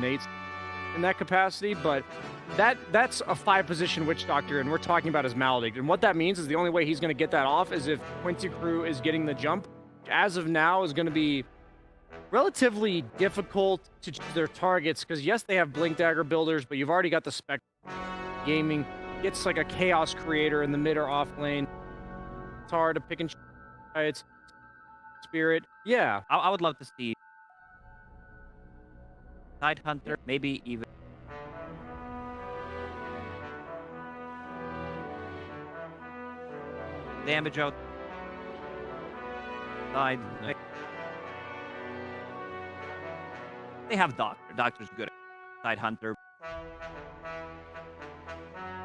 Nate's in that capacity, but that's a 5-position Witch Doctor, and we're talking about his Maledict. And what that means is the only way he's going to get that off is if Quincy Crew is getting the jump. As of now, is going to be relatively difficult to choose their targets, because yes, they have Blink Dagger builders, but you've already got the Spectre Gaming. It's like a Chaos Creator in the mid or off lane. It's hard to pick and choose. It's Spirit. Yeah. I would love to see Tide Hunter, maybe even damage out. Tide. They have Doctor. Doctor's good. Tide Hunter.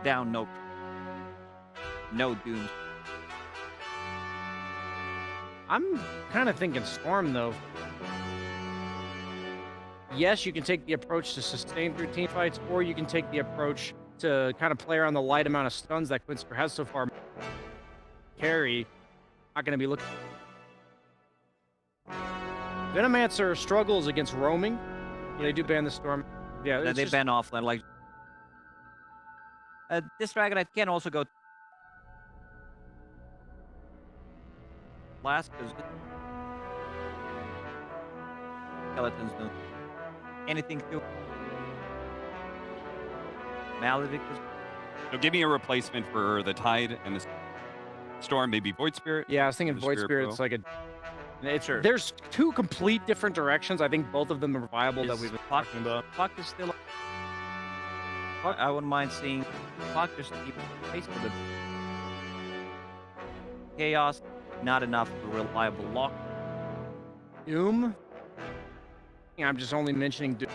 Down, no Doom. I'm kind of thinking Storm, though. Yes, you can take the approach to sustain through team fights, or you can take the approach to kind of play around the light amount of stuns that Quincy has so far. Carry, not going to be looking. Venomancer struggles against roaming. Yeah, they do ban the Storm. Yeah, they ban offline. Like this Dragonite can also go last because skeletons don't anything to Maledict. So give me a replacement for the Tide and the Storm, maybe Void Spirit. Yeah, I was thinking Void Spirit's like a. Sure. There's two complete different directions. I think both of them are viable that we've been talking about. Puck is still. I wouldn't mind seeing Puck just keep pace with the Chaos. Not enough for reliable lock. Doom. I'm just only mentioning Doom.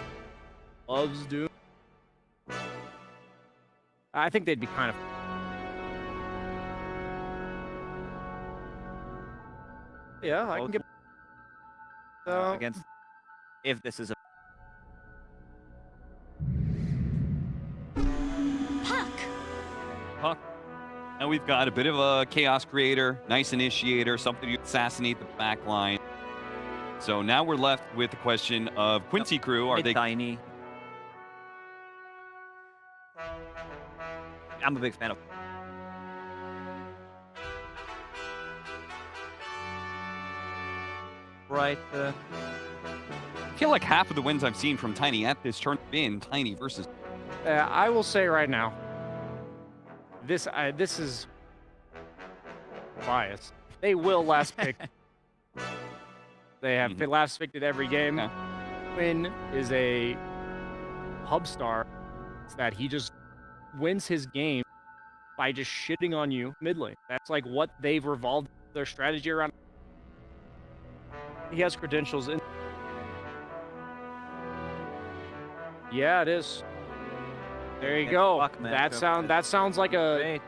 Loves Doom. I think they'd be kind of. Yeah, I can get against if this is a Puck. Now we've got a bit of a Chaos Creator, nice Initiator, something to assassinate the back line. So now we're left with the question of Quincy Crew. Are they tiny? I'm a big fan of. Right. I feel like half of the wins I've seen from Tiny at this turn have been Tiny versus. I will say right now, this is bias. They will last pick. They have last picked at every game. Yeah. Quinn is a hub star. It's that he just wins his game by just shitting on you mid lane. That's like what they've revolved their strategy around. He has credentials in. Yeah, it is. There you go. Fuck, man. That sounds like a.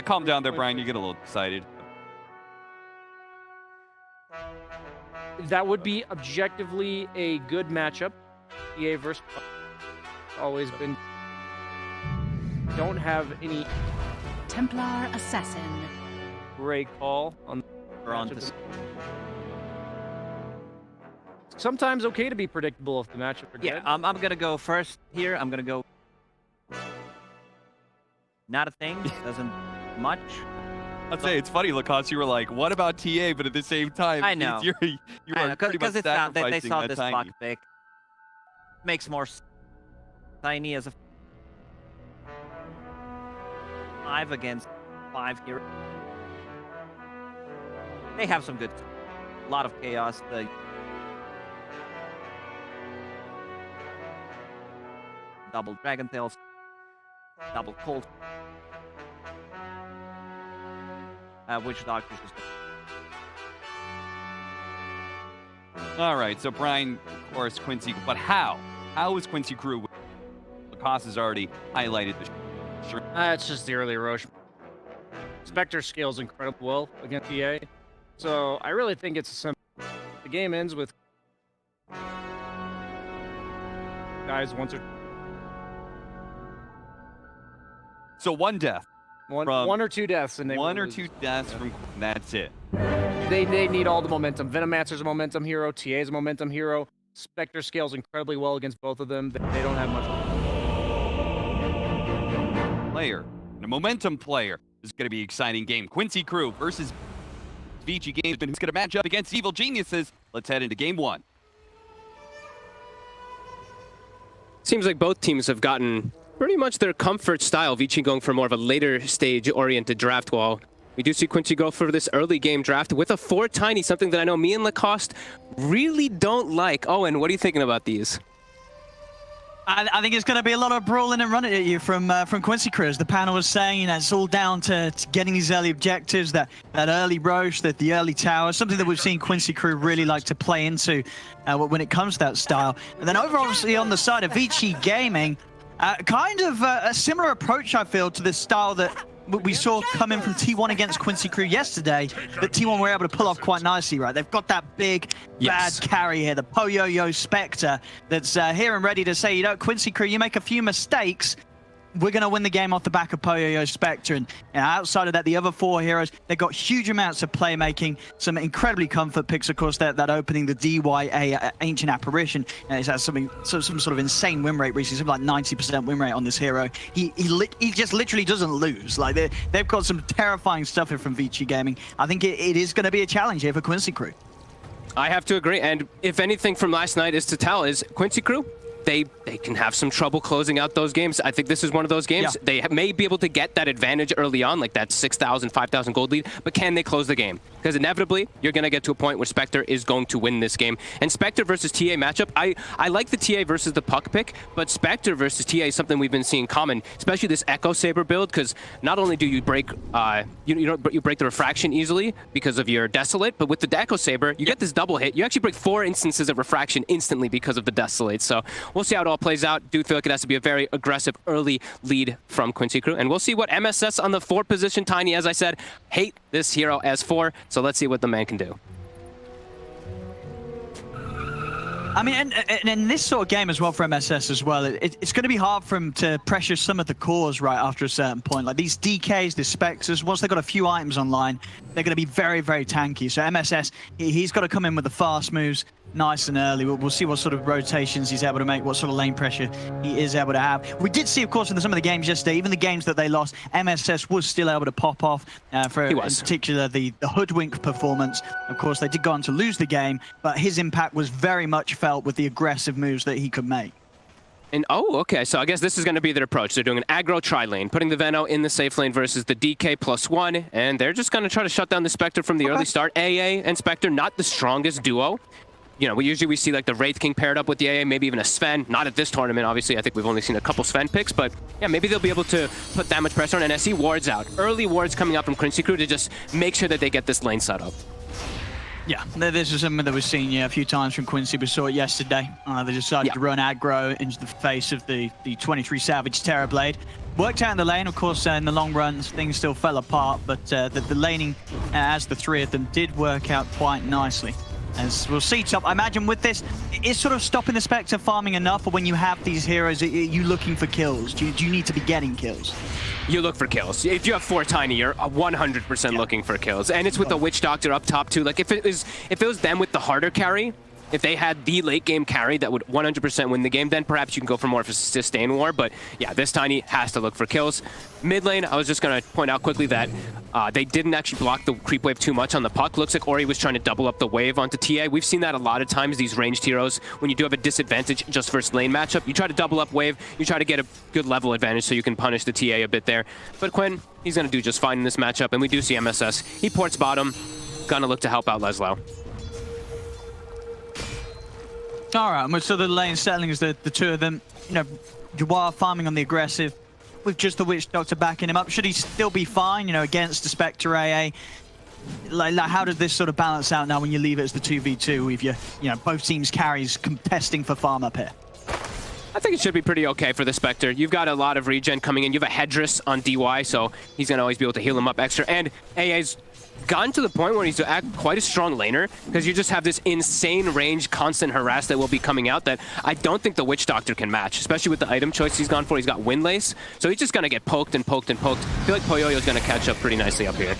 Calm down there, Brian. You get a little excited. That would be objectively a good matchup. EA versus always been. Don't have any. Templar Assassin. Great call on. This. Sometimes okay to be predictable if the matchup are good. Yeah, I'm gonna go first here. I'm gonna go. Not a thing. Doesn't much. I'd say it's funny, Lacoste. You were like, "What about TA?" But at the same time, I know. You are pretty much it's not, they sacrificing saw that this Tiny. Puck pick. Makes more Tiny as a 5 against 5 here. They have some good, a lot of chaos. The double Dragon Tails, double Colt, Witch Doctors. All right, so Brian, of course, Quincy, but how? How is Quincy Crew? Lacoste has already highlighted the. It's just the early Roche. Spectre scales incredibly well against EA, so I really think it's a simple. The game ends with guys once or. So one death. One or two deaths, and they one or two deaths from. That's it. They need all the momentum. Venomancer's a momentum hero. TA's a momentum hero. Spectre scales incredibly well against both of them. They don't have much. Player, and a momentum player. This is going to be an exciting game. Quincy Crew versus Vici Games, but who's going to match up against Evil Geniuses? Let's head into game one. Seems like both teams have gotten pretty much their comfort style. Vici going for more of a later stage-oriented draft, while we do see Quincy go for this early game draft with a 4 tiny, something that I know me and Lacoste really don't like. Owen, what are you thinking about these? I think it's going to be a lot of brawling and running at you from Quincy Crew. As the panel was saying, you know, it's all down to getting these early objectives, that early Roche, the early tower, something that we've seen Quincy Crew really like to play into when it comes to that style. And then over obviously on the side of Vici Gaming, kind of a similar approach, I feel, to this style that we saw come in from T1 against Quincy Crew yesterday, that T1 were able to pull off quite nicely, right? They've got that big, bad carry here, the Poyoyo Spectre, that's here and ready to say, you know, Quincy Crew, you make a few mistakes, we're going to win the game off the back of Poyoyo Spectre. And you know, outside of that, the other 4 heroes, they've got huge amounts of playmaking, some incredibly comfort picks, of course, that opening, the DYA Ancient Apparition. It's had some sort of insane win rate recently, something like 90% win rate on this hero. He just literally doesn't lose. Like, they've got some terrifying stuff here from Vici Gaming. I think it is going to be a challenge here for Quincy Crew. I have to agree, and if anything from last night is to tell, is Quincy Crew, they can have some trouble closing out those games. I think this is one of those games. Yeah. They may be able to get that advantage early on, like that 6,000, 5,000 gold lead, but can they close the game? Because inevitably, you're going to get to a point where Spectre is going to win this game. And Spectre versus TA matchup, I like the TA versus the Puck pick, but Spectre versus TA is something we've been seeing common, especially this Echo Saber build, because not only do you break you break the refraction easily because of your Desolate, but with the Echo Saber, you get this double hit. You actually break 4 instances of refraction instantly because of the Desolate. So we'll see how it all plays out. Do feel like it has to be a very aggressive early lead from Quincy Crew. And we'll see what MSS on the 4 position. Tiny, as I said, hate this hero as 4. So let's see what the man can do. I mean, and in this sort of game as well for MSS as well, it's going to be hard for him to pressure some of the cores right after a certain point. Like these DKs, the Spectres, once they've got a few items online, they're going to be very, very tanky. So MSS, he's got to come in with the fast moves nice and early. We'll see what sort of rotations he's able to make, what sort of lane pressure he is able to have. We did see, of course, in some of the games yesterday, even the games that they lost, MSS was still able to pop off for, in particular, the Hoodwink performance. Of course, they did go on to lose the game, but his impact was very much felt with the aggressive moves that he could make. And okay, so I guess this is going to be their approach. They're doing an aggro tri-lane, putting the Veno in the safe lane versus the DK +1, and they're just going to try to shut down the Spectre from the early start. AA and Spectre, not the strongest duo. You know, usually we see like the Wraith King paired up with the AA, maybe even a Sven. Not at this tournament, obviously. I think we've only seen a couple Sven picks, but yeah, maybe they'll be able to put that much pressure on. And I see wards out. Early wards coming out from Quincy Crew to just make sure that they get this lane set up. Yeah, this is something that we've seen a few times from Quincy. We saw it yesterday. They decided to run aggro into the face of the 23 Savage Terrorblade. Worked out in the lane, of course, in the long runs, things still fell apart, but the laning, as the 3 of them, did work out quite nicely. As we'll see, Top, I imagine with this, it's sort of stopping the Spectre farming enough, or when you have these heroes, are you looking for kills? Do you need to be getting kills? You look for kills. If you have 4 tiny, you're 100% looking for kills. And it's with the Witch Doctor up top too. Like if it was them with the harder carry, if they had the late game carry that would 100% win the game, then perhaps you can go for more of a sustain war. But yeah, this Tiny has to look for kills. Mid lane, I was just going to point out quickly that they didn't actually block the creep wave too much on the Puck. Looks like Ori was trying to double up the wave onto TA. We've seen that a lot of times, these ranged heroes, when you do have a disadvantage just versus lane matchup, you try to double up wave, you try to get a good level advantage so you can punish the TA a bit there. But Quinn, he's going to do just fine in this matchup, and we do see MSS. He ports bottom, gonna look to help out Leslow. All right, so the lane settling is the 2 of them. You know, Yawar farming on the aggressive with just the Witch Doctor backing him up. Should he still be fine, you know, against the Spectre AA? Like how does this sort of balance out now when you leave it as the 2v2 with you know, both teams carries contesting for farm up here? I think it should be pretty okay for the Spectre. You've got a lot of regen coming in. You have a Headdress on DY, so he's going to always be able to heal him up extra. And AA's gotten to the point where he's quite a strong laner, because you just have this insane range, constant harass that will be coming out that I don't think the Witch Doctor can match, especially with the item choice he's gone for. He's got Windlace, so he's just going to get poked and poked and poked. I feel like Poyoyo is going to catch up pretty nicely up here.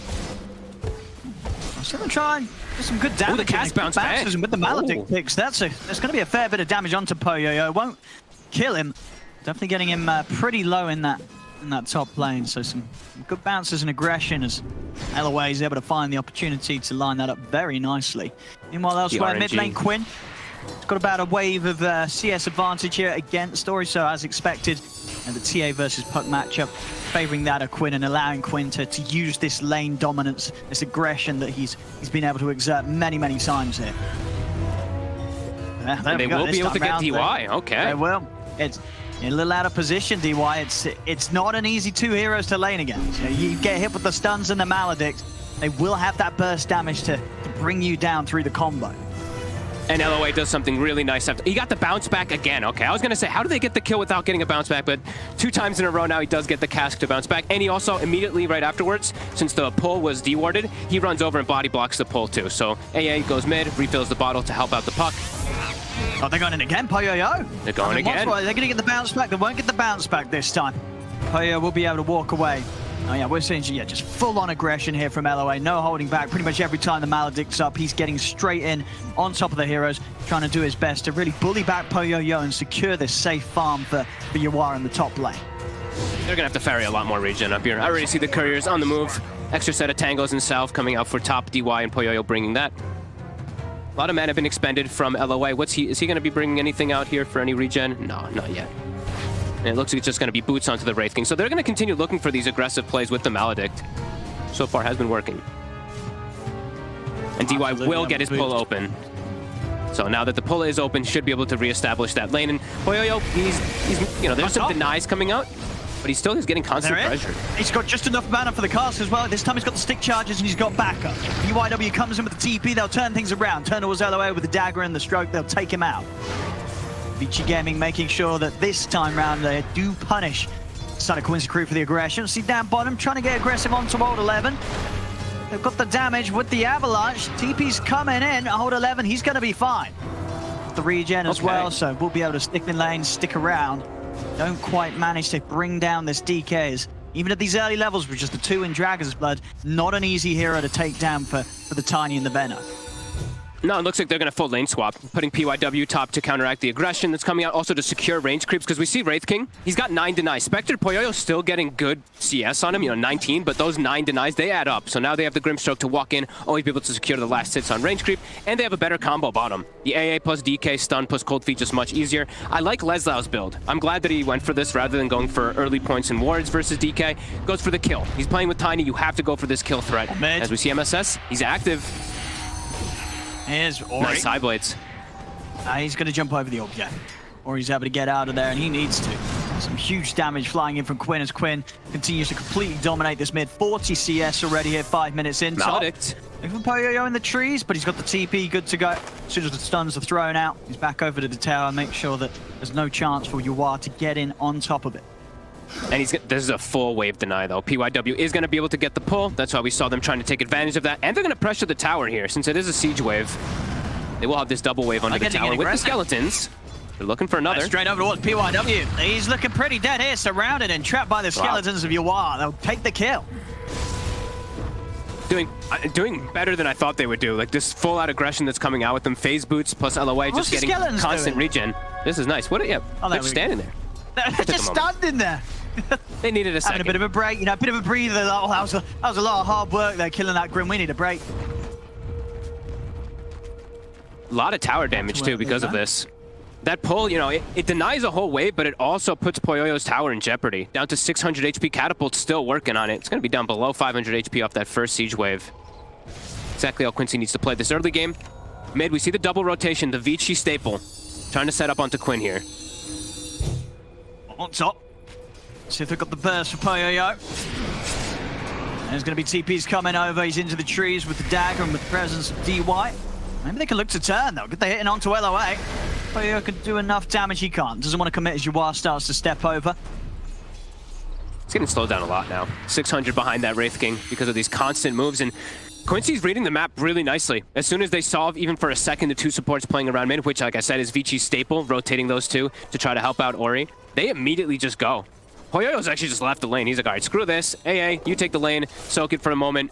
He's gonna try and do some good damage. the cast bounce back. Bounces him with the Maledict Ooh. picks. There's gonna be a fair bit of damage onto Poyoyo. Won't kill him. Definitely getting him pretty low in that top lane. So some good bounces and aggression as LOA is able to find the opportunity to line that up very nicely. Meanwhile, elsewhere, mid lane Quinn. It's got about a wave of CS advantage here against Ori, so as expected. And the TA versus Puck matchup, favoring that of Quinn and allowing Quinn to use this lane dominance, this aggression that he's been able to exert many times here. And they will be able to get DY. Okay. They will. It's a little out of position, DY. It's not an easy two heroes to lane against. You get hit with the stuns and the Maledict. They will have that burst damage to bring you down through the combo. And LOA does something really nice. He got the bounce back again. Okay, I was going to say, how do they get the kill without getting a bounce back? But 2 times in a row now, he does get the cask to bounce back. And he also immediately right afterwards, since the pull was dewarded, he runs over and body blocks the pull too. So AA goes mid, refills the bottle to help out the Puck. Oh, they're going in again, Poyoyo. They're going again. They're going to get the bounce back. They won't get the bounce back this time. Poyoyo will be able to walk away. Oh yeah, we're seeing just full-on aggression here from LOA. No holding back. Pretty much every time the Maledict's up, he's getting straight in on top of the heroes, trying to do his best to really bully back Poyoyo and secure this safe farm for Yawar in the top lane. They're going to have to ferry a lot more regen up here. I already see the couriers on the move. Extra set of tangos in south coming out for top. DY and Poyoyo bringing that. A lot of mana have been expended from LOA. Is he going to be bringing anything out here for any regen? No, not yet. And it looks like it's just going to be boots onto the Wraith King. So they're going to continue looking for these aggressive plays with the Maledict. So far has been working. And DY will get his pull open. So now that the pull is open, should be able to reestablish that lane. And Poyoyo, he's there's some denies coming out, but he still is getting constant pressure. He's got just enough mana for the cast as well. This time he's got the stick charges and he's got backup. UIW comes in with the TP, they'll turn things around. Turn towards LOA with the dagger and the stroke, they'll take him out. Vici Gaming making sure that this time round they do punish side of Quincy Crew for the aggression. See down bottom, trying to get aggressive onto Old 11. They've got the damage with the avalanche. TP's coming in. Old 11, he's going to be fine. The regen as well, so we'll be able to stick in lane, stick around. Don't quite manage to bring down this DKs. Even at these early levels, with just the 2 in Dragon's Blood, not an easy hero to take down for the Tiny and the Venom. No, it looks like they're going to full lane swap, putting PYW top to counteract the aggression that's coming out, also to secure range creeps, because we see Wraith King, he's got 9 denies. Spectre, Poyoyo still getting good CS on him, 19, but those 9 denies, they add up. So now they have the Grimstroke to walk in, always be able to secure the last hits on range creep, and they have a better combo bottom. The AA plus DK stun plus cold feet just much easier. I like Leslau's build. I'm glad that he went for this rather than going for early points and wards versus DK. Goes for the kill. He's playing with Tiny, you have to go for this kill threat. As we see MSS, he's active. Here's Ori. Nice high blades. He's going to jump over the orb, yeah. Ori's able to get out of there, and he needs to. Some huge damage flying in from Quinn as Quinn continues to completely dominate this mid. 40 CS already here, 5 minutes in. Maledict. Even Poyoyo in the trees, but he's got the TP good to go. As soon as the stuns are thrown out, he's back over to the tower, make sure that there's no chance for Yawar to get in on top of it. And this is a full wave deny, though. PYW is going to be able to get the pull. That's why we saw them trying to take advantage of that. And they're going to pressure the tower here. Since it is a siege wave, they will have this double wave under the tower with the skeletons. They're looking for another. Straight over towards PYW. He's looking pretty dead here, surrounded and trapped by the skeletons of Yawar. They'll take the kill. Doing better than I thought they would do. Like this full-out aggression that's coming out with them. Phase boots plus LOA, just getting constant regen. This is nice. They're standing there. They're just stunned in there. They needed a second. Having a bit of a break, a bit of a breather. Oh, that was a lot of hard work there, killing that Grim. We need a break. A lot of tower damage, too, because of this. That pull, it denies a whole wave, but it also puts Poyoyo's tower in jeopardy. Down to 600 HP. Catapult's still working on it. It's going to be down below 500 HP off that first siege wave. Exactly how Quincy needs to play this early game. Mid, we see the double rotation, the Vici staple. Trying to set up onto Quinn here. On top. See if they've got the burst for Poyoyo. And there's going to be TPs coming over. He's into the trees with the dagger and with the presence of DY. Maybe they can look to turn, though. Get the hitting onto LOA. Poyoyo can do enough damage. He can't. Doesn't want to commit as Yawar starts to step over. It's getting slowed down a lot now. 600 behind that Wraith King because of these constant moves. And Quincy's reading the map really nicely. As soon as they solve, even for a second, the 2 supports playing around mid, which, like I said, is Vici's staple, rotating those 2 to try to help out Ori, they immediately just go. Poyoyo's actually just left the lane. He's like, all right, screw this. AA, you take the lane, soak it for a moment.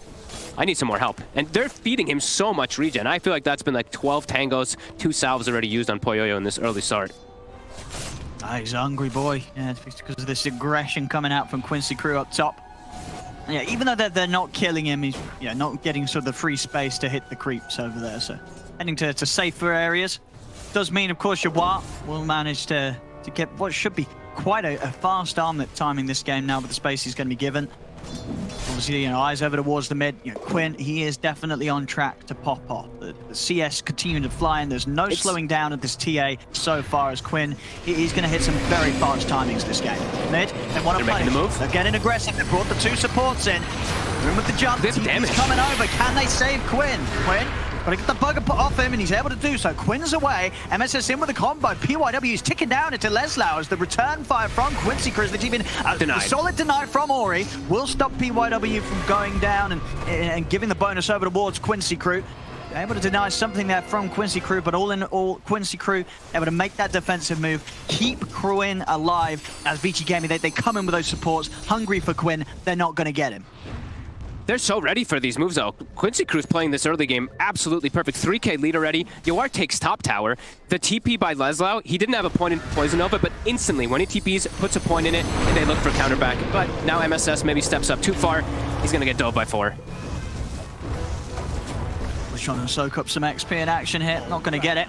I need some more help. And they're feeding him so much regen. I feel like that's been like 12 tangos, 2 salves already used on Poyoyo in this early start. He's a hungry boy. Yeah, it's because of this aggression coming out from Quincy Crew up top. And yeah, even though they're not killing him, he's not getting sort of the free space to hit the creeps over there. So heading to safer areas. Does mean, of course, Yawar will manage to get what should be quite a fast armlet timing this game now with the space he's going to be given. Obviously, eyes over towards the mid. Quinn, he is definitely on track to pop off. The CS continuing to fly, and there's no slowing down at this TA so far as Quinn. He's going to hit some very fast timings this game. Mid, they want to punish. The move. They're getting aggressive. They brought the 2 supports in. Room with the jump. This damage coming over. Can they save Quinn? Quinn, got to get the bugger put off him, and he's able to do so. Quinn's away. MSS in with a combo. PYW is ticking down into Leslau as the return fire from Quincy Crew. They've been a solid deny from Ori. Will stop PYW from going down and giving the bonus over towards Quincy Crew. Able to deny something there from Quincy Crew, but all in all, Quincy Crew able to make that defensive move, keep Quinn alive as Vici Gaming. They come in with those supports, hungry for Quinn. They're not going to get him. They're so ready for these moves, though. Quincy Crew's playing this early game absolutely perfect. 3K lead already. Yawar takes top tower. The TP by Leslau, he didn't have a point in Poison Nova, but instantly, when he TPs, puts a point in it, and they look for counterback. But now MSS maybe steps up too far. He's going to get dove by 4. We're trying to soak up some XP in action here. Not going to get it.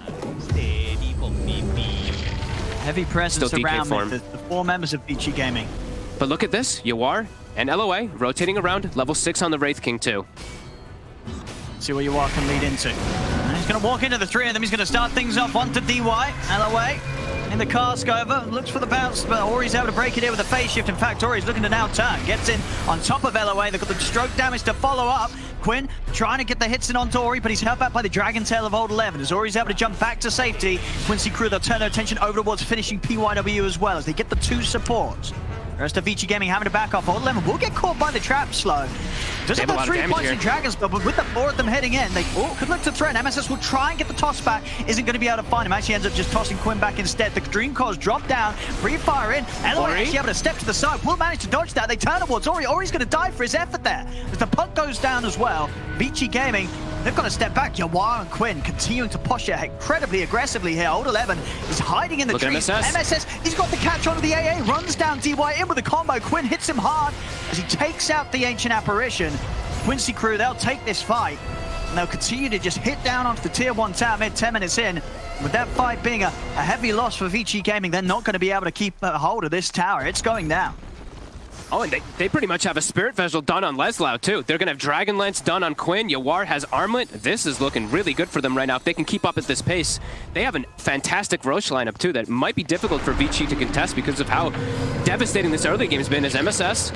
Heavy presence around the 4 members of Vici Gaming. But look at this. Yawar and LOA rotating around, level 6 on the Wraith King too. See what Yawar can lead into. And he's going to walk into the 3 of them. He's going to start things off. 1 to DY. LOA in the cask over. Looks for the bounce, but Ori's able to break it in with a phase shift. In fact, Ori's looking to now turn. Gets in on top of LOA. They've got the stroke damage to follow up. Quinn trying to get the hits in onto Ori, but he's held back by the Dragon Tail of Old 11. As Ori's able to jump back to safety, Quincy Crew, they'll turn their attention over towards finishing PYW as well as they get the 2 supports. The rest of Vici Gaming having to back off. Old 11 will get caught by the trap slow. Doesn't have 3 points in Dragon's Spell, but with the 4 of them heading in, they could look to threaten. MSS will try and get the toss back. Isn't going to be able to find him. Actually ends up just tossing Quinn back instead. The Dream Cores drop down. Pre-fire in. LOA actually able to step to the side. Will manage to dodge that. They turn towards Ori. Ori's going to die for his effort there. As the puck goes down as well, Vici Gaming, they've got to step back. Yawar and Quinn continuing to posture incredibly aggressively here. Old 11 is hiding in the trees. MSS, he's got the catch onto the AA. Runs down DY in with a combo. Quinn hits him hard as he takes out the Ancient Apparition. Quincy Crew, they'll take this fight, and they'll continue to just hit down onto the tier 1 tower mid 10 minutes in. With that fight being a heavy loss for Vici Gaming, they're not going to be able to keep a hold of this tower. It's going down. Oh, and they pretty much have a Spirit Vessel done on Leslau, too. They're going to have Dragon Lance done on Quinn. Yawar has Armlet. This is looking really good for them right now. If they can keep up at this pace, they have a fantastic Roche lineup, too, that might be difficult for Vici to contest because of how devastating this early game has been as MSS.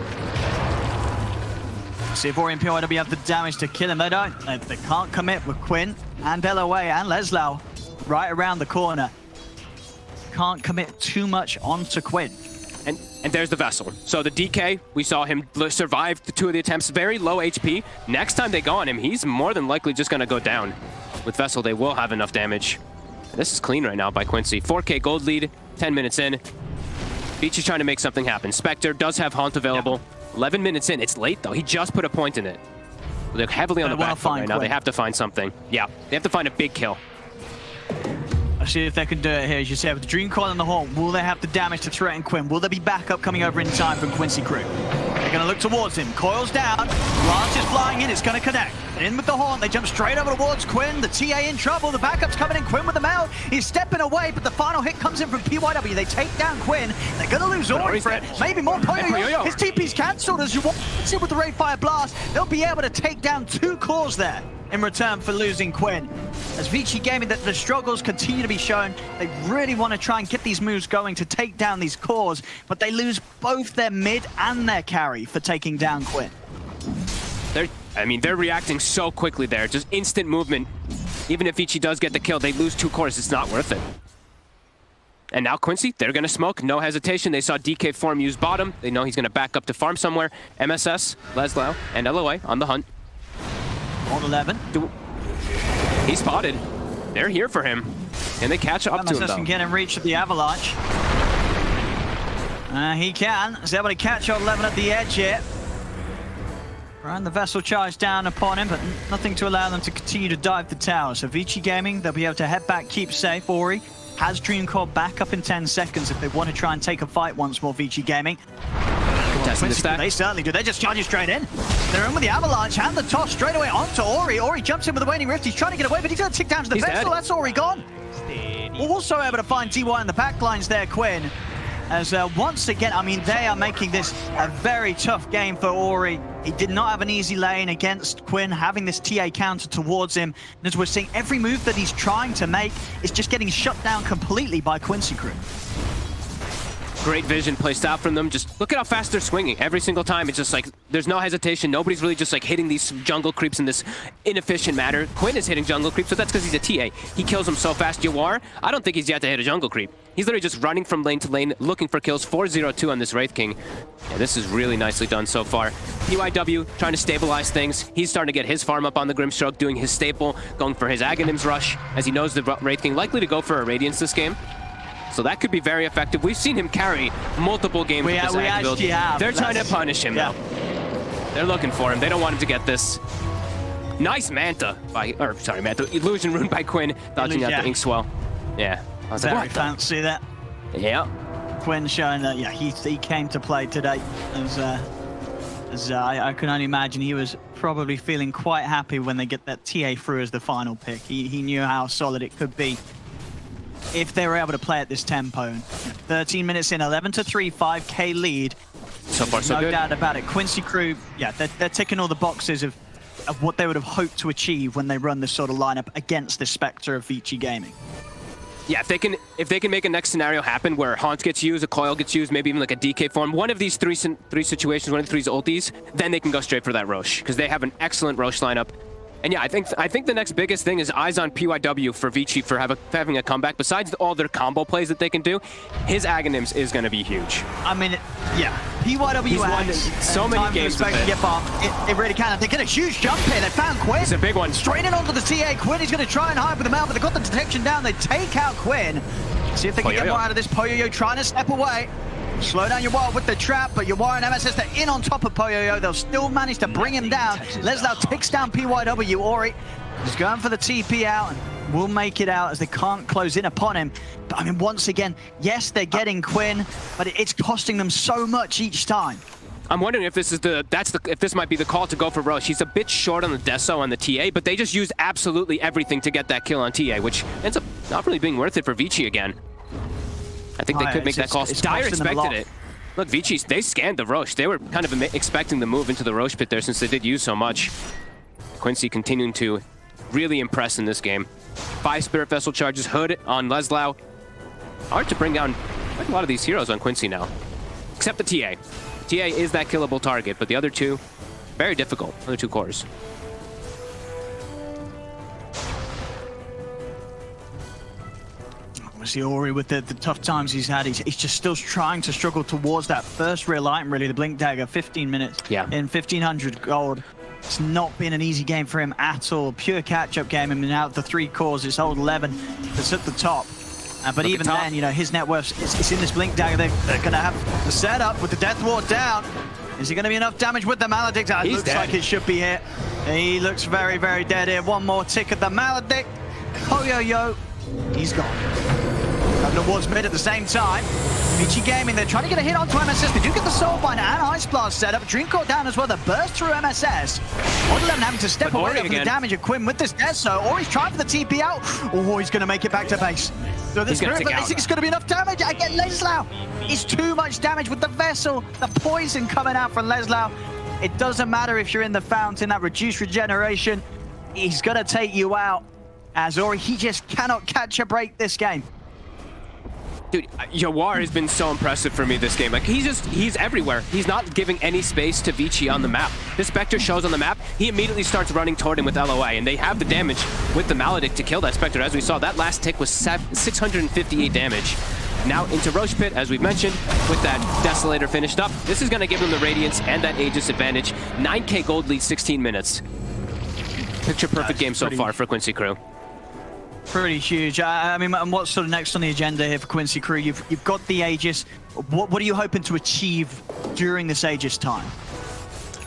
See if Ori and PYW have the damage to kill him. They don't. They can't commit with Quinn and LOA and Leslau right around the corner. Can't commit too much onto Quinn. And there's the Vessel. So the DK, we saw him survive the 2 of the attempts, very low HP. Next time they go on him, he's more than likely just going to go down. With Vessel, they will have enough damage. This is clean right now by Quincy. 4K gold lead, 10 minutes in. Vici's trying to make something happen. Spectre does have Haunt available. 11 minutes in. It's late, though. He just put a point in it. They're heavily on the back foot right now. They have to find something. Yeah, they have to find a big kill. Let's see if they can do it here. As you said, with the Dream Coil and the Haunt, will they have the damage to threaten Quinn? Will there be backup coming over in time from Quincy Crew? They're going to look towards him. Coil's down. Lance is flying in. It's going to connect. In with the Haunt. They jump straight over towards Quinn. The TA in trouble. The backup's coming in. Quinn with the mail. He's stepping away, but the final hit comes in from PYW. They take down Quinn. They're going to lose Ori for it. Maybe more Poyoyo. His TP's cancelled as you watch it with the Raid Fire Blast. They'll be able to take down 2 cores there in return for losing Quinn. As Vici Gaming, the struggles continue to be shown. They really want to try and get these moves going to take down these cores, but they lose both their mid and their carry for taking down Quinn. They're reacting so quickly there. Just instant movement. Even if Vici does get the kill, they lose 2 cores. It's not worth it. And now Quincy, they're going to smoke. No hesitation. They saw DK form use bottom. They know he's going to back up to farm somewhere. MSS, Leslau, and LOA on the hunt. On 11. He's spotted. They're here for him. Can they catch up to him, though? Can get in reach of the Avalanche. He can. He's able to catch on 11 at the edge here. Right, the vessel charged down upon him, but nothing to allow them to continue to dive the tower. So Vici Gaming, they'll be able to head back, keep safe. Ori has Dream Core back up in 10 seconds if they want to try and take a fight once more, Vici Gaming. They certainly do. They just charging straight in. They're in with the avalanche, hand the toss straight away onto Ori. Ori jumps in with the waning rift. He's trying to get away, but he's going to tick down to the vessel. That's Ori gone. Also able to find TY in the backlines there, Quinn. As once again, I mean, they are making this a very tough game for Ori. He did not have an easy lane against Quinn, having this TA counter towards him. And as we're seeing, every move that he's trying to make is just getting shut down completely by Quincy Crew. Great vision placed out from them. Just look at how fast they're swinging. Every single time, it's just like, there's no hesitation. Nobody's really just like hitting these jungle creeps in this inefficient manner. Quinn is hitting jungle creeps, but that's because he's a TA. He kills them so fast. Yawar, I don't think he's yet to hit a jungle creep. He's literally just running from lane to lane, looking for kills. 4-0-2 on this Wraith King. Yeah, this is really nicely done so far. PYW trying to stabilize things. He's starting to get his farm up on the Grimstroke, doing his staple, going for his Aghanim's rush, as he knows the Wraith King likely to go for a Radiance this game. So that could be very effective. We've seen him carry multiple games with this Ag build. They're trying to punish him now. They're looking for him. They don't want him to get this. Nice Manta Illusion Rune by Quinn, dodging out the Inkswell. Yeah. I was very like, fancy that. Yeah. Quinn showing that, yeah, he came to play today. As I can only imagine he was probably feeling quite happy when they get that TA through as the final pick. He knew how solid it could be if they were able to play at this tempo. 13 minutes in, 11-3, 5K lead. So far, so good. No doubt about it. Quincy Crew, yeah, they're ticking all the boxes of what they would have hoped to achieve when they run this sort of lineup against the Spectre of Vici Gaming. Yeah, if they can make a next scenario happen where Haunt gets used, a Coil gets used, maybe even like a DK form, one of these three situations, one of the three's ultis, then they can go straight for that Rosh, because they have an excellent Rosh lineup. And yeah, I think the next biggest thing is eyes on PYW for Vici for having a comeback. Besides all their combo plays that they can do, his Aghanims is going to be huge. I mean, yeah, PYW won so many games with it. It really can. They get a huge jump here. They found Quinn. It's a big one. Straight in onto the TA. Quinn is going to try and hide with the mount, but they got the detection down. They take out Quinn. See if they can get more out of this. Poyoyo trying to step away. Slow down Yawar with the trap, but Yawar and MSS, they're in on top of Poyoyo. They'll still manage to bring him down. Leslau takes down PYW. Ori is going for the TP out and will make it out as they can't close in upon him. But I mean, once again, yes, they're getting Quinn, but it's costing them so much each time. I'm wondering if this is if this might be the call to go for Rosh. He's a bit short on the Deso on the TA, but they just use absolutely everything to get that kill on TA, which ends up not really being worth it for Vici again. I think they could make that call. Dire expected it. Look, Vici, they scanned the Rosh. They were kind of expecting the move into the Rosh pit there since they did use so much. Quincy continuing to really impress in this game. 5 Spirit Vessel charges, Hood on Leslau. Hard to bring down quite a lot of these heroes on Quincy now. Except the TA. TA is that killable target, but the other two, very difficult. Other two cores. See Ori with the tough times he's had. He's just still trying to struggle towards that first real item, really, the Blink Dagger. 15 minutes in 1,500 gold. It's not been an easy game for him at all. Pure catch-up game. I mean, out of the 3 cores, it's old 11 that's at the top. But even then, you know, his net worth is in this Blink Dagger. They're going to have the setup with the Death Ward down. Is it going to be enough damage with the Maledict? It looks like it should be here. He looks very, very dead here. One more tick at the Maledict. Poyoyo, he's gone. Couple of wards mid at the same time. Vici Gaming, they're trying to get a hit onto MSS. They do get the Soulbind and Ice Blast set up. Dream Core down as well. The burst through MSS. Old 11 having to step away from the damage of Quinn with this Deso. Or he's trying for the TP out. Oh, he's going to make it back to base. So this group, I think it's going to be enough damage. I get Leslau. It's too much damage with the Vessel. The poison coming out from Leslau. It doesn't matter if you're in the fountain, that reduced regeneration. He's going to take you out. As Ori, he just cannot catch a break this game. Dude, Yawar has been so impressive for me this game. Like, he's everywhere. He's not giving any space to Vici on the map. The Spectre shows on the map, he immediately starts running toward him with LOA, and they have the damage with the Maledict to kill that Spectre. As we saw, that last tick was 658 damage. Now into Rosh Pit, as we've mentioned, with that Desolator finished up. This is going to give them the Radiance and that Aegis advantage. 9K gold lead, 16 minutes. Picture perfect game so far for Quincy Crew. Pretty huge. I mean, and what's sort of next on the agenda here for Quincy Crew? You've got the Aegis. What are you hoping to achieve during this Aegis time?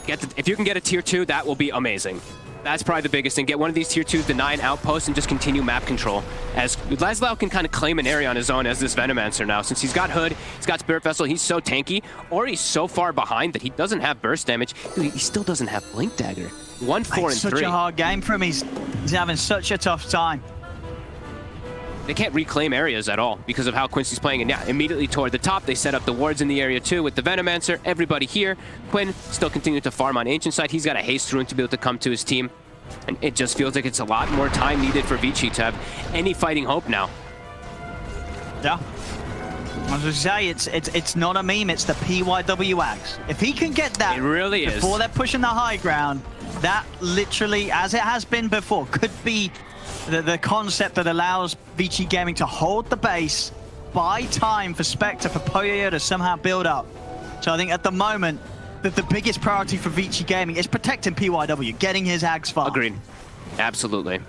If you can get a tier 2, that will be amazing. That's probably the biggest thing. Get one of these tier 2s, deny an outpost, and just continue map control. As Laszlo can kind of claim an area on his own as this Venomancer now. Since he's got Hood, he's got Spirit Vessel, he's so tanky, or he's so far behind that he doesn't have burst damage. Dude, he still doesn't have Blink Dagger. 1, 4, and 3. Such a hard game for him. He's having such a tough time. They can't reclaim areas at all because of how Quincy's playing. And yeah, immediately toward the top, they set up the wards in the area too with the Venomancer. Everybody here. Quinn still continuing to farm on Ancient side. He's got a haste rune to be able to come to his team. And it just feels like it's a lot more time needed for Vici to have any fighting hope now. Yeah. As I say, it's not a meme, it's the PYW Axe. If he can get that it really before they're pushing the high ground, that literally, as it has been before, could be the concept that allows Vici Gaming to hold the base, buy time for Spectre, for Poyoyo to somehow build up. So I think at the moment, that the biggest priority for Vici Gaming is protecting PYW, getting his Ags farm. Agreed. Absolutely.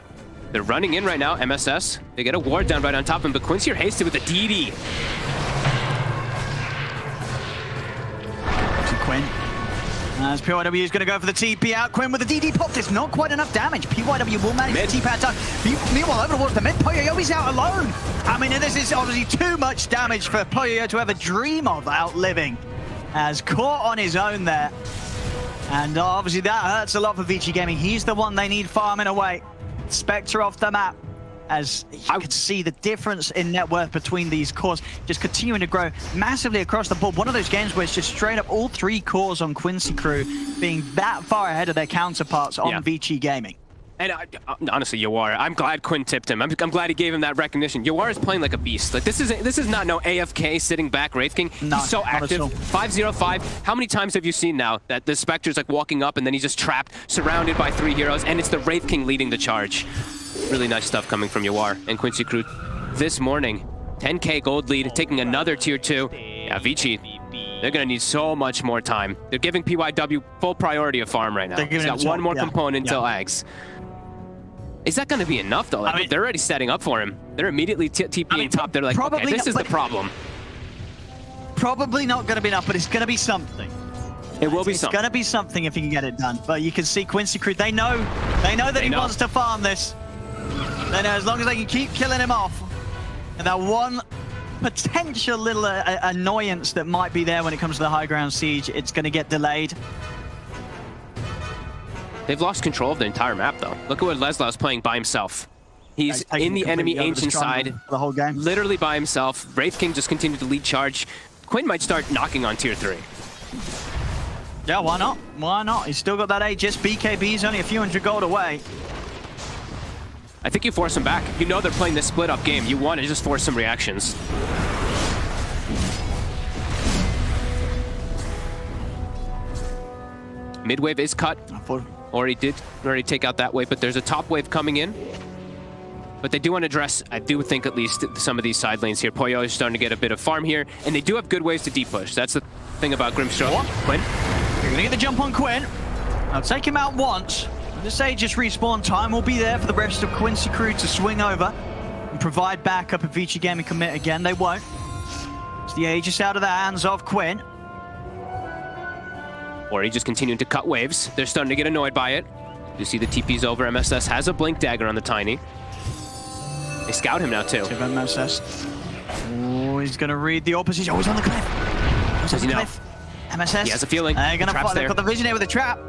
They're running in right now, MSS. They get a ward down right on top of him, but Quincy are hasted with a DD. Quinn. As PYW is going to go for the TP out. Quinn with the DD pop. There's not quite enough damage. PYW will manage the TP out time. Meanwhile, over towards the mid, Poyoyo's out alone. I mean, this is obviously too much damage for Poyoyo to ever dream of outliving. As caught on his own there. And obviously that hurts a lot for Vici Gaming. He's the one they need farming away. Spectre off the map. As you can see the difference in net worth between these cores just continuing to grow massively across the board. One of those games where it's just straight up all 3 cores on Quincy Crew being that far ahead of their counterparts on Vici Gaming. And honestly, Yawar, I'm glad Quinn tipped him. I'm glad he gave him that recognition. Yawar is playing like a beast. Like this is not no AFK sitting back Wraith King. No, he's so active. 505. How many times have you seen now that the Spectre's like walking up and then he's just trapped, surrounded by 3 heroes, and it's the Wraith King leading the charge. Really nice stuff coming from Yawar and Quincy Crew this morning. 10k gold lead, taking another tier 2. Yeah, Vici, they're going to need so much more time. They're giving PYW full priority of farm right now. He's got one more component till Ags. Is that going to be enough, though? Like, I mean, they're already setting up for him. They're immediately TPing top. They're like, okay, this is the problem. Probably not going to be enough, but it's going to be something. It will be something. It's going to be something if he can get it done. But you can see Quincy Crew, they know that he wants to farm this. They know as long as they can keep killing him off. And that one potential little annoyance that might be there when it comes to the high ground siege, it's going to get delayed. They've lost control of the entire map, though. Look at what Leslaw's playing by himself. He's in the enemy Ancient side, the whole game, literally by himself. Wraith King just continued to lead charge. Quinn might start knocking on tier 3. Yeah, why not? Why not? He's still got that Aegis. BKB's only a few hundred gold away. I think you force them back. You know they're playing this split-up game. You want to just force some reactions. Mid-wave is cut. Already take out that wave, but there's a top wave coming in. But they do want to address, I do think at least, some of these side lanes here. Poyoyo is starting to get a bit of farm here, and they do have good ways to deep push. That's the thing about Grimstroke. Quinn? You're going to get the jump on Quinn. I'll take him out once. This Aegis respawn time will be there for the rest of Quincy Crew to swing over and provide backup if Vici Gaming commit again. They won't. It's the Aegis out of the hands of Quinn. Or he just continuing to cut waves. They're starting to get annoyed by it. You see the TP's over. MSS has a Blink Dagger on the Tiny. They scout him now, too. MSS. Oh, he's going to read the opposite. He's always on the cliff. He's on the cliff. MSS. He has a feeling. They've got the vision here with the trap.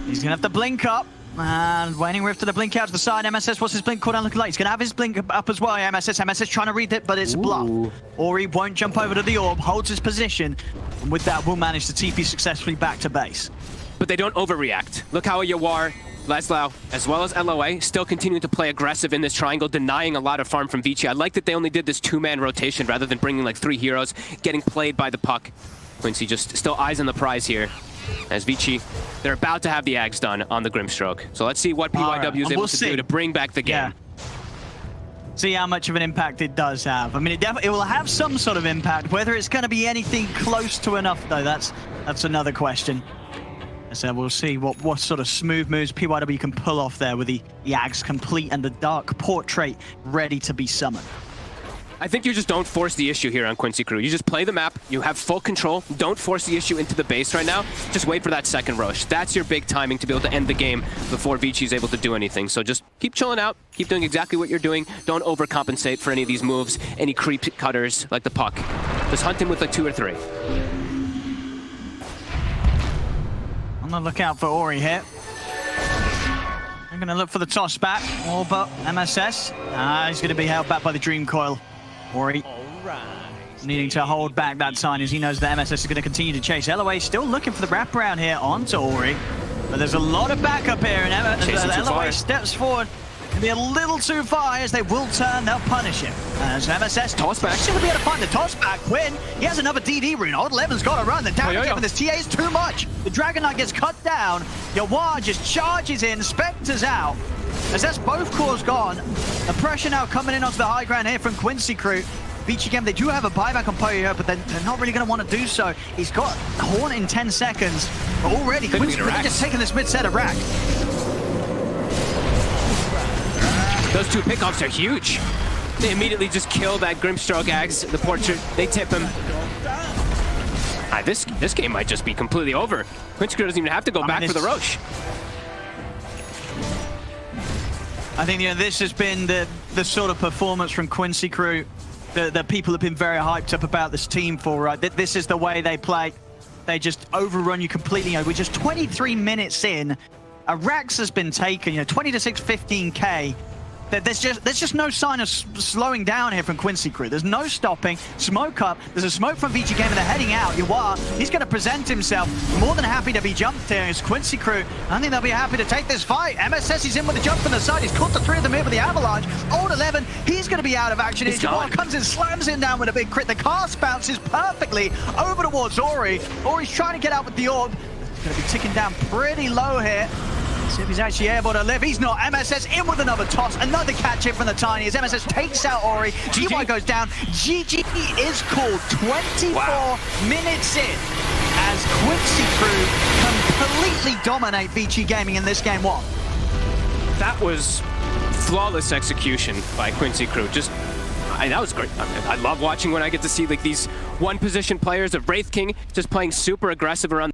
He's going to have to blink up. And waiting for the blink out to the side. MSS, what's his blink cooldown looking like? He's going to have his blink up as well. MSS trying to read it, but it's a bluff. Or he won't jump over to the orb, holds his position, and with that will manage to TP successfully back to base. But they don't overreact. Look how Yawar, Laszlo, as well as LOA, still continuing to play aggressive in this triangle, denying a lot of farm from Vici. I like that they only did this 2-man rotation rather than bringing like 3 heroes, getting played by the puck. Quincy just still eyes on the prize here. As Vici, they're about to have the Ags done on the Grimstroke. So let's see what PYW is able to do to bring back the game. Yeah. See how much of an impact it does have. I mean, it will have some sort of impact. Whether it's going to be anything close to enough, though, that's another question. So we'll see what sort of smooth moves PYW can pull off there with the Ags complete and the Dark Portrait ready to be summoned. I think you just don't force the issue here on Quincy Crew. You just play the map, you have full control, don't force the issue into the base right now, just wait for that second rush. That's your big timing to be able to end the game before Vici is able to do anything. So just keep chilling out, keep doing exactly what you're doing, don't overcompensate for any of these moves, any creep cutters like the puck. Just hunt him with like 2 or 3. On the lookout for Ori here. I'm going to look for the toss back, all but MSS. He's going to be held back by the Dream Coil. Ori needing to hold back that sign as he knows that MSS is going to continue to chase. LOA still looking for the wraparound here onto Ori. But there's a lot of backup here, and LOA steps forward. Can be a little too far as they will turn, they'll punish him. As MSS toss back, should be able to find the toss back. Quinn, he has another DD rune. Old Levin's got to run. The damage from this TA is too much. The Dragon Knight gets cut down. Yawar just charges in, Spectre's out. As that's both cores gone. The pressure now coming in onto the high ground here from Quincy Crew. Vici again, they do have a buyback on Poyoyo, but they're not really going to want to do so. He's got Horn in 10 seconds. But already, Quincy Crew just taking this mid-set of rack. Those 2 pickoffs are huge. They immediately just kill that Grimstroke Axe, the portrait. They tip him. This game might just be completely over. Quincy Crew doesn't even have to go back for the Roche. I think this has been the sort of performance from Quincy Crew that people have been very hyped up about this team for, right? This is the way they play. They just overrun you completely. We're just 23 minutes in. A Rax has been taken, 20 to 6, 15K. There's just no sign of slowing down here from Quincy Crew. There's no stopping. Smoke up. There's a smoke from Vici Game and they're heading out. Yawar, he's going to present himself. More than happy to be jumped here. It's Quincy Crew. I think they'll be happy to take this fight. MSS is in with a jump from the side. He's caught the 3 of them here with the avalanche. Old 11, he's going to be out of action. Yawar comes in, slams him down with a big crit. The cast bounces perfectly over towards Ori. Ori's trying to get out with the orb. He's going to be ticking down pretty low here. See if he's actually able to live. He's not. MSS in with another toss. Another catch in from the Tiny as MSS takes out Ori. GY goes down. GG is called 24 minutes in as Quincy Crew completely dominate Vici Gaming in this game 1. That was flawless execution by Quincy Crew. That was great. I love watching when I get to see like these one-position players of Wraith King just playing super aggressive around